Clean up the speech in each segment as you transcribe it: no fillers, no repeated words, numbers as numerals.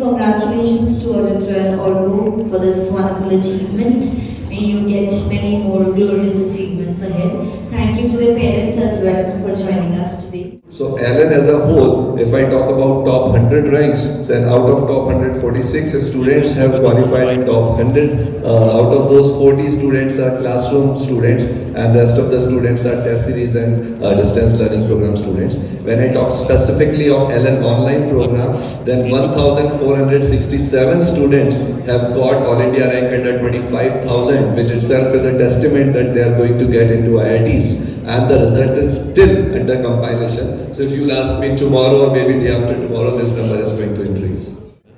congratulations to Aritra and Orgo for this wonderful achievement. May you get many more glorious achievements ahead. Thank you to the parents as well for joining us today. So Allen as a whole, if I talk about top 100 ranks, then out of top 146 students have qualified top 100. Out of those 40 students are classroom students and rest of the students are test series and distance learning program students. When I talk specifically of Allen online program, then 1467 students have got All India rank under 25,000, which itself is a testament that they are going to get into IITs. And the result is still under compilation. So if you'll ask me tomorrow or maybe day after tomorrow, this number is going to increase.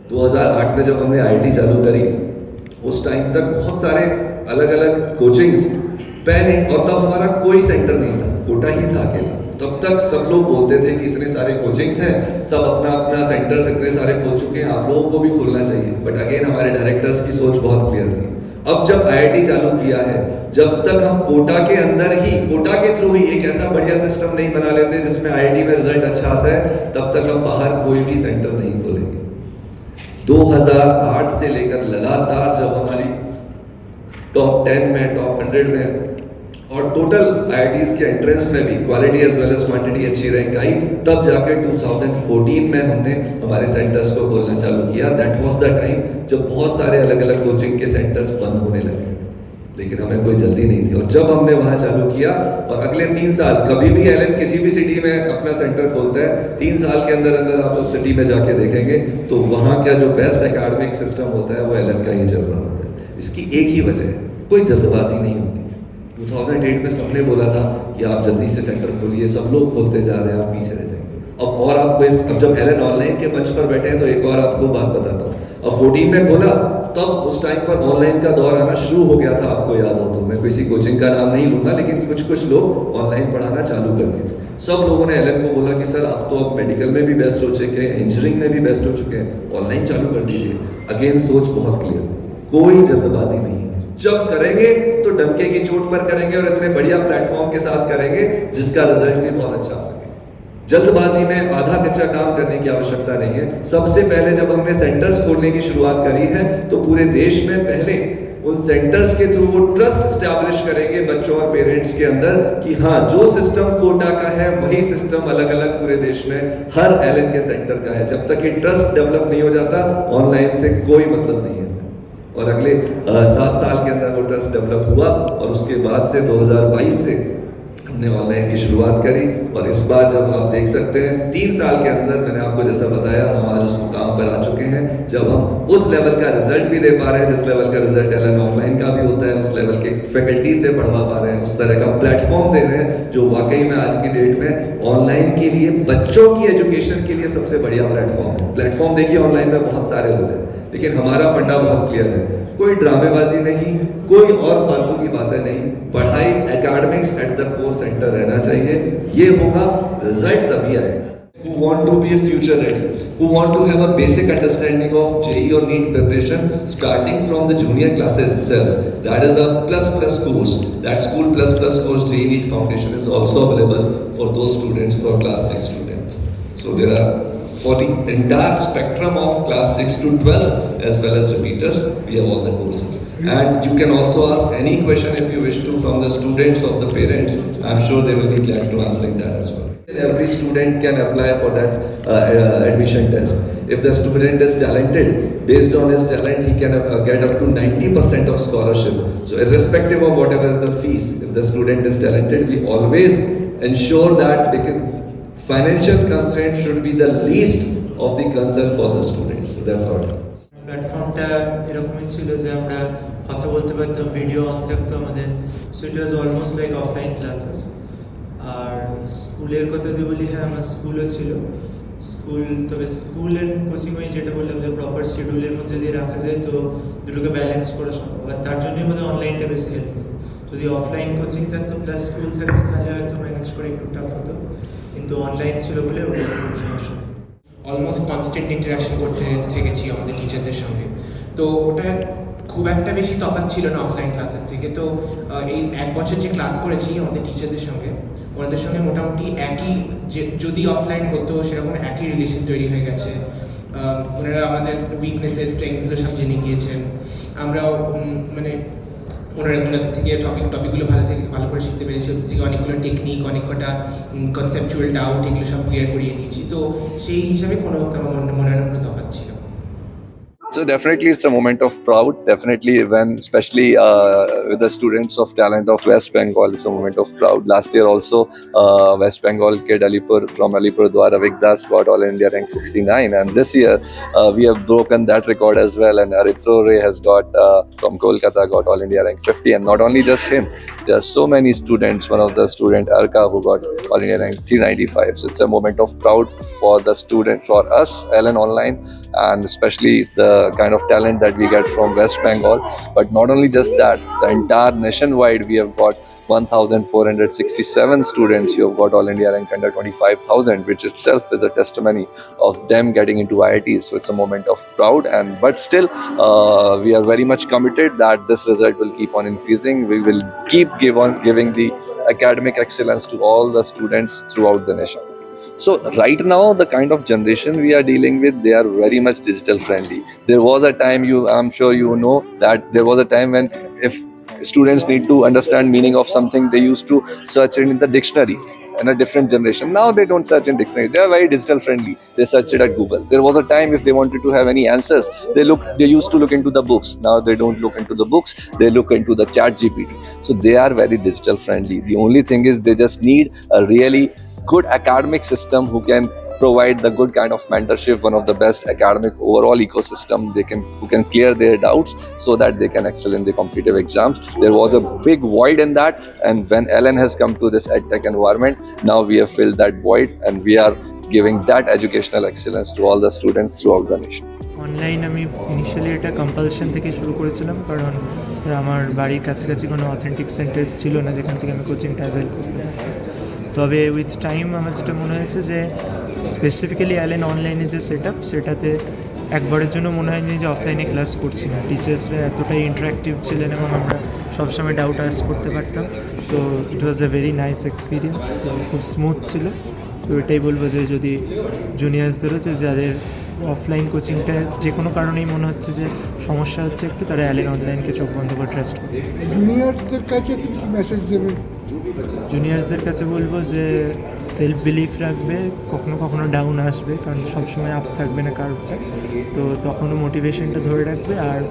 2008 में जब हमने IIT चालू करी, उस time तक बहुत सारे अलग-अलग कोचिंग्स पैन और तब हमारा कोई सेंटर नहीं था, कोटा ही था अकेला। तब तक सब लोग बोलते थे कि इतने सारे कोचिंग्स हैं, सब अपना अपना सेंटर्स इतने सारे खोल चुके हैं, आप लोगों को भी खोलना चाहिए। बट अगेन हमारे डायरेक्टर्स की सोच बहुत क्लियर थी। अब जब IIT चालू किया है, जब तक हम कोटा के अंदर ही, कोटा के थ्रू ही एक ऐसा बढ़िया सिस्टम नहीं बना लेते जिसमें IIT में रिजल्ट अच्छा है, तब तक हम बाहर कोई भी सेंटर नहीं खोलेंगे। 2008 से लेकर लगातार जब हमारी टॉप 10 में, टॉप 100 में और टोटल IITs के एंट्रेंस में भी quality as well as quantity अच्छी रैंक आई, तब जाकर 2014 में हमने हमारे सेंटर्स को खोलना चालू किया। दैट वाज द टाइम जब बहुत सारे अलग अलग कोचिंग के सेंटर्स बंद होने लगे, लेकिन हमें कोई जल्दी नहीं थी। और जब हमने वहाँ चालू किया और अगले 3 साल कभी भी एलन किसी भी सिटी में अपना सेंटर खोलता है, 3 साल के अंदर अंदर आप उस सिटी में जाके देखेंगे तो वहाँ का जो बेस्ट एकेडमिक सिस्टम होता है वो एलन का ही चल रहा होता है। इसकी एक ही वजह है, कोई जल्दबाजी नहीं होती। 2008 में सबने बोला था कि आप जल्दी से सेंटर खोलिए, सब लोग खोलते जा रहे हैं, आप पीछे रह जाएंगे। और आपको अब जब एलन ऑनलाइन के मंच पर बैठे हैं तो एक और आपको बात बताता हूँ। अब 14 में खोला तब उस टाइम पर ऑनलाइन का दौर आना शुरू हो गया था, आपको याद हो तो। मैं किसी कोचिंग का नाम नहीं लूंगा, लेकिन कुछ कुछ लोग ऑनलाइन पढ़ाना चालू कर दिए। सब लोगों ने एलन को बोला कि सर आप तो अब मेडिकल में भी बेस्ट हो चुके हैं, इंजीनियरिंग में भी बेस्ट हो चुके हैं, ऑनलाइन चालू कर दीजिए। अगेन सोच बहुत क्लियर थी, कोई जल्दबाजी नहीं। जब करेंगे तो डंके की चोट पर करेंगे और इतने बढ़िया प्लेटफॉर्म के साथ करेंगे जिसका रिजल्ट भी बहुत अच्छा आ सके। जल्दबाजी में आधा कच्चा काम करने की आवश्यकता नहीं है। सबसे पहले जब हमने सेंटर्स खोलने की शुरुआत करी है तो पूरे देश में पहले उन सेंटर्स के थ्रू वो ट्रस्ट स्टैब्लिश करेंगे बच्चों और पेरेंट्स के अंदर कि हाँ, जो सिस्टम कोटा का है वही सिस्टम अलग अलग पूरे देश में हर एलन के सेंटर का है। जब तक ये ट्रस्ट डेवलप नहीं हो जाता, ऑनलाइन से कोई मतलब नहीं है। और अगले 7 साल के अंदर वो ट्रस्ट डेवलप हुआ और उसके बाद से 2022 से हमने ऑनलाइन की शुरुआत करी। और इस बार जब आप देख सकते हैं 3 साल के अंदर मैंने आपको जैसा बताया हम आज उस मुकाम पर आ चुके हैं जब हम उस लेवल का रिजल्ट भी दे पा रहे हैं जिस लेवल का रिजल्ट एलन ऑफलाइन का भी होता है, उस लेवल के फैकल्टी से पढ़वा पा रहे हैं, उस तरह का प्लेटफॉर्म दे रहे हैं जो वाकई में आज की डेट में ऑनलाइन के लिए, बच्चों की एजुकेशन के लिए सबसे बढ़िया प्लेटफॉर्म है। प्लेटफॉर्म देखिए ऑनलाइन में बहुत सारे होते हैं, लेकिन हमारा फंडा बहुत क्लियर है, कोई ड्रामेबाजी नहीं, कोई और फालतू की बातें नहीं। पढ़ाई academics at the core centre रहना चाहिए, ये होगा, रिजल्ट तभी आएगा। Who want to be a future ready, who want to have a basic understanding of JEE or NEET preparation starting from the junior classes itself. That is a plus course. That school plus course JEE NEET Foundation is also available for those students for class 6 to 10th. So there are for the entire spectrum of class 6 to 12 as well as repeaters, we have all the courses. And you can also ask any question if you wish to from the students or the parents. I'm sure they will be glad to answering that as well. Every student can apply for that admission test. If the student is talented, based on his talent, he can get up to 90% of scholarship. So irrespective of whatever is the fees, if the student is talented, we always ensure that financial constraint should be the least of the concern for the students. So that's how it happens. প্ল্যাটফর্মটা এরকমই ছিল যে আমরা কথা বলতে পারতাম, video on থাকতো আমাদের। So it was almost like offline classes. আর স্কুলের কথা যদি বলি, হ্যাঁ আমার স্কুলও ছিল। তবে স্কুল অ্যান্ড কোচিং ওই যেটা বললাম যে প্রপার শিডিউলের মধ্যে দিয়ে রাখা যায় তো দুটোকে ব্যালেন্স করা সম্ভব। আর তার জন্যই বোধহয় অনলাইনটা বেশি হেল্পফুল। যদি অফলাইন কোচিং থাকতো প্লাস স্কুল থাকতো তাহলে হয়তো ম্যানেজ করে একটু টাফ হতো, কিন্তু অনলাইন ছিল বলে ওটা কোনো সমস্যা নেই। অলমোস্ট কনস্ট্যান্ট ইন্টারাকশন করতে থেকেছি আমাদের টিচারদের সঙ্গে, তো ওটা খুব একটা বেশি তফাৎ ছিল না অফলাইন ক্লাসের থেকে। তো এই 1 বছর যে ক্লাস করেছি আমাদের টিচারদের সঙ্গে, ওনাদের সঙ্গে মোটামুটি একই, যে যদি অফলাইন হতো সেরকম একই রিলেশন তৈরি হয়ে গেছে। ওনারা আমাদের উইকনেসেস স্ট্রেংথগুলো সব জেনে গিয়েছেন। আমরাও মানে ওনাদের থেকে টপিকগুলো ভালো করে শিখতে পেরেছি। ওদের থেকে অনেকগুলো টেকনিক, অনেক কটা কনসেপচুয়াল ডাউট এগুলো সব ক্লিয়ার করিয়ে নিয়েছি। তো সেই হিসাবে কোনো মনে হয় না কোনো তফাৎ ছিল। So definitely it's a moment of proud. Definitely when, especially with the students of talent of West Bengal, it's a moment of proud. Last year also, West Bengal kid Alipur from Alipurdwar Avigdas got All India rank 69, and this year we have broken that record as well. And Arithro Ray has got from Kolkata got All India rank 50, and not only just him, there are so many students. One of the student Arka who got All India rank 395. So it's a moment of proud for the student, for us, Ellen Online, and especially the kind of talent that we get from West Bengal. But not only just that, the entire nationwide we have got 1,467 students who have got All India rank under 25,000, which itself is a testimony of them getting into IITs. So it's a moment of proud, but still we are very much committed that this result will keep on increasing. We will keep giving the academic excellence to all the students throughout the nation. So right now, the kind of generation we are dealing with, they are very much digital friendly. There was a time, I'm sure you know, that there was a time when if students need to understand meaning of something, they used to search it in the dictionary. In a different generation, now they don't search in dictionary. They are very digital friendly. They search it at Google. There was a time if they wanted to have any answers, they used to look into the books. Now they don't look into the books, they look into the chat GPT. So they are very digital friendly. The only thing is they just need a really good academic system who can provide the good kind of mentorship, one of the best academic overall ecosystem who can clear their doubts so that they can excel in the competitive exams. There was a big void in that, and when Ellen has come to this edtech environment, now we have filled that void and we are giving that educational excellence to all the students throughout the nation. Online আমি initially এটা compulsion থেকে শুরু করেছিলাম, কারণ আমার বাড়ির কাছাকাছি কোনো অথেন্টিক সেন্টার ছিল না যেখান থেকে আমি কোচিংটা অ্যাভেল করতাম। তবে উইথ টাইম আমার যেটা মনে হয়েছে যে স্পেসিফিক্যালি অ্যালেন অনলাইনে যে সেটাতে একবারের জন্য মনে হয়নি যে অফলাইনে ক্লাস করছি না। টিচার্সরা এতটাই ইন্টারাক্টিভ ছিলেন এবং আমরা সবসময় ডাউট আস্ক করতে পারতাম। তো ইট ওয়াজ এ ভেরি নাইস এক্সপিরিয়েন্স। তো খুব স্মুথ ছিল। তো এটাই বলবো যে যদি জুনিয়র্সদেরও যে যাদের অফলাইন কোচিংটা যে কোনো কারণেই মনে হচ্ছে যে সমস্যা হচ্ছে একটু, তারা অ্যালেন অনলাইনকে চোখ বন্ধ করে ট্রাস্ট করবে। জুনিয়রদের কাছে কি মেসেজ দেবেন? জুনিয়র্সদের কাছে বলবো যে সেলফ বিলিফ রাখবে, কখনো কখনো ডাউন আসবে, কারণ সবসময় আপ থাকবে না কার্ভটা। তো তখনও মোটিভেশনটা ধরে রাখবে, আর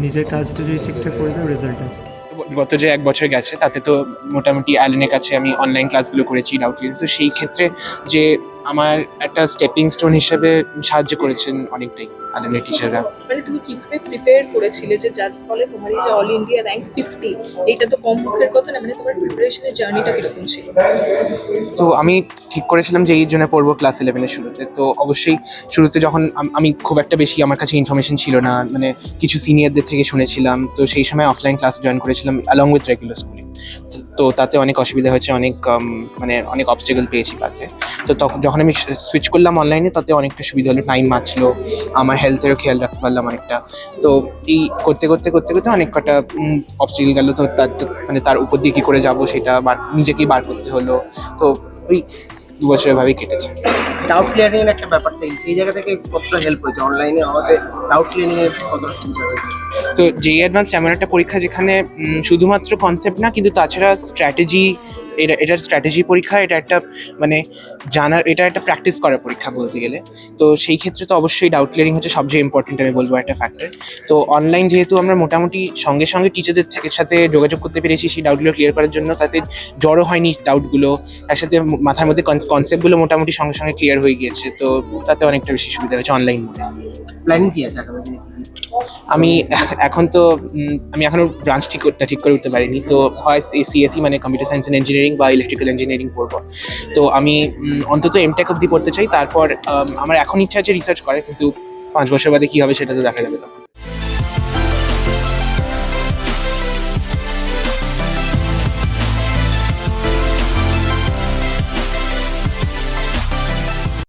নিজের কাজটা যদি ঠিকঠাক করে দেয় রেজাল্ট আসবে। গত যে 1 বছর গেছে তাতে তো মোটামুটি অ্যালেনের কাছে আমি অনলাইন ক্লাসগুলো করেছি ডাউট ক্লিয়ার। তো সেই ক্ষেত্রে যে আমার একটা স্টেপিং স্টোন হিসেবে সাহায্য করেছেন অনেকটাই অ্যালেনের টিচাররা। মানে তুমি কিভাবে প্রিপেয়ার করেছিলে যে যার ফলে তোমার এই যে অল ইন্ডিয়া র্যাঙ্ক 50, এইটা তো কম মুখের কথা না, মানে তোমার প্রিপারেশনের জার্নিটা কিরকম ছিল? তো আমি ঠিক করেছিলাম যে এই জন্য পড়বো ক্লাস 11-এর শুরুতে। তো অবশ্যই শুরুতে যখন আমি খুব একটা বেশি আমার কাছে ইনফরমেশন ছিল না, মানে কিছু সিনিয়রদের থেকে শুনেছিলাম। তো সেই সময় অফলাইন ক্লাস জয়েন করেছিলাম অ্যালং উইথ রেগুলার স্কুলিং। তো তাতে অনেক অসুবিধা হয়েছে, অনেক অবস্টেকল পেয়েছি পাতে। তো তখন যখন আমি সুইচ করলাম অনলাইনে, তাতে অনেকটা সুবিধা হলো, টাইম বাঁচলো, আমার হেলথেরও খেয়াল রাখতে পারলাম অনেকটা। তো এই করতে অনেক কটা অবস্টেকল গেল। তো তার উপর দিয়ে কী করে যাবো সেটা নিজেকেই বার করতে হলো। তো ওই 2 বছর এভাবেই কেটেছে। ডাউট ক্লিয়ারিং এর একটা ব্যাপার থাকে, সেই জায়গা থেকে কতটা হেল্প হয়েছে অনলাইনে আমাদের ডাউট ক্লিয়ারিং এর কতটা সুবিধা হয়েছে? তো যেই অ্যাডভান্স এমন একটা পরীক্ষা যেখানে শুধুমাত্র কনসেপ্ট না, কিন্তু তাছাড়া স্ট্র্যাটেজি, এটার স্ট্র্যাটেজি পরীক্ষা। এটা একটা এটা একটা প্র্যাকটিস করার পরীক্ষা বলতে গেলে। তো সেই ক্ষেত্রে তো অবশ্যই ডাউট ক্লিয়ারিং হচ্ছে সবচেয়ে ইম্পর্টেন্ট আমি বলবো একটা ফ্যাক্টর। তো অনলাইন যেহেতু আমরা মোটামুটি সঙ্গে সঙ্গে টিচারদের সাথে যোগাযোগ করতে পেরেছি সেই ডাউটগুলো ক্লিয়ার করার জন্য, তাতে জড়ো হয়নি ডাউটগুলো, একসাথে মাথার মধ্যে কনসেপ্টগুলো মোটামুটি সঙ্গে সঙ্গে ক্লিয়ার হয়ে গিয়েছে। তো তাতে অনেকটা বেশি সুবিধা হয়েছে অনলাইন মোডে। প্ল্যানিং কি আছে আগামী দিনে? আমি এখনো ব্রাঞ্চ ঠিক করে উঠতে পারিনি। তো হয় সিএসই মানে কম্পিউটার সায়েন্স অ্যান্ড ইঞ্জিনিয়ারিং বা ইলেকট্রিক্যাল ইঞ্জিনিয়ারিং পড়বো। তো আমি অন্তত এমটেক অবধি পড়তে চাই। তারপর আমার এখন ইচ্ছা আছে রিসার্চ করার, কিন্তু 5 বছর বাদে কী হবে সেটা তো দেখা যাবে তখন।